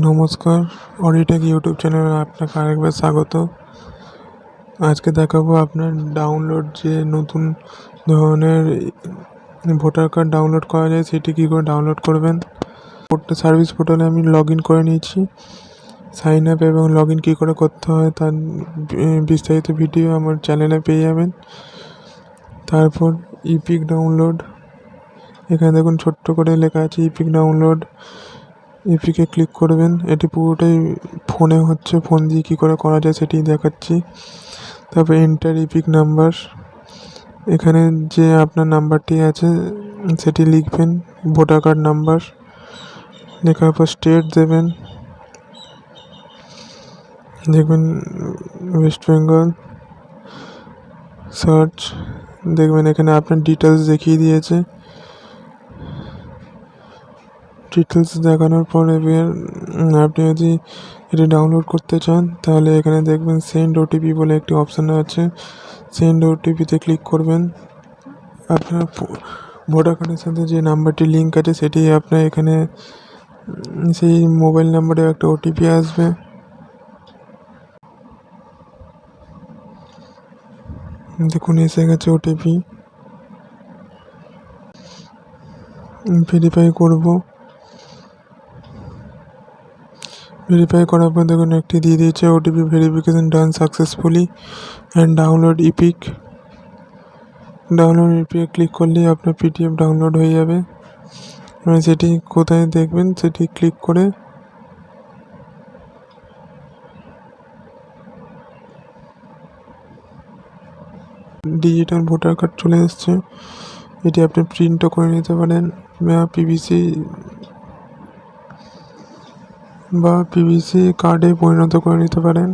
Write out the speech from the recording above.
নমস্কার, অডিটেক ইউটিউব চ্যানেলে আপনাকে আরেকবার স্বাগত। আজকে দেখাবো আপনার ডাউনলোড যে নতুন ধরনের ভোটার কার্ড ডাউনলোড করা যায় সেটি কী করে ডাউনলোড করবেন। সার্ভিস পোর্টালে আমি লগ ইন করে নিয়েছি। সাইন আপ এবং লগ ইন কী করে করতে হয় তার বিস্তারিত ভিডিও আমার চ্যানেলে পেয়ে যাবেন। তারপর ইপিক ডাউনলোড, এখানে দেখুন ছোট্ট করে লেখা আছে ইপিক ডাউনলোড। ইপিকে ক্লিক করবেন। এটি পুরোটাই ফোনে হচ্ছে, ফোন দিয়ে কী করে করা যায় সেটি দেখাচ্ছি। তারপর এন্টার ইপিক নাম্বার, এখানে যে আপনার নাম্বারটি আছে সেটি লিখবেন, ভোটার কার্ড নাম্বার লেখার পর স্টেট দেবেন, দেখবেন ওয়েস্ট বেঙ্গল, সার্চ, দেখবেন এখানে আপনার ডিটেলস দেখিয়ে দিয়েছে। ডিটেলস দেখানোর পর এবার আপনি যদি এটি ডাউনলোড করতে চান তাহলে এখানে দেখবেন সেন্ড ওটিপি বলে একটি অপশান আছে। সেন্ড ওটিপিতে ক্লিক করবেন। আপনার ভোটার কার্ডের সাথে যে নাম্বারটি লিঙ্ক আছে সেটি আপনার এখানে সেই মোবাইল নাম্বারে একটা ওটিপি আসবে। দেখুন এসে গেছে ওটিপি। ভেরিফাই করব। ভেরিফাই করার পর দেখুন একটি দিয়ে দিয়েছে OTP verification done successfully and download EPIC. Download ইপিকে ক্লিক করলেই আপনার পিডিএফ ডাউনলোড হয়ে যাবে। এবং সেটি কোথায় দেখবেন সেটি ক্লিক করে ডিজিটাল ভোটার কার্ড চলে এসছে। এটি আপনি প্রিন্টও করে নিতে পারেন বা পিভিসি কার্ডে পরিণত করে নিতে পারেন।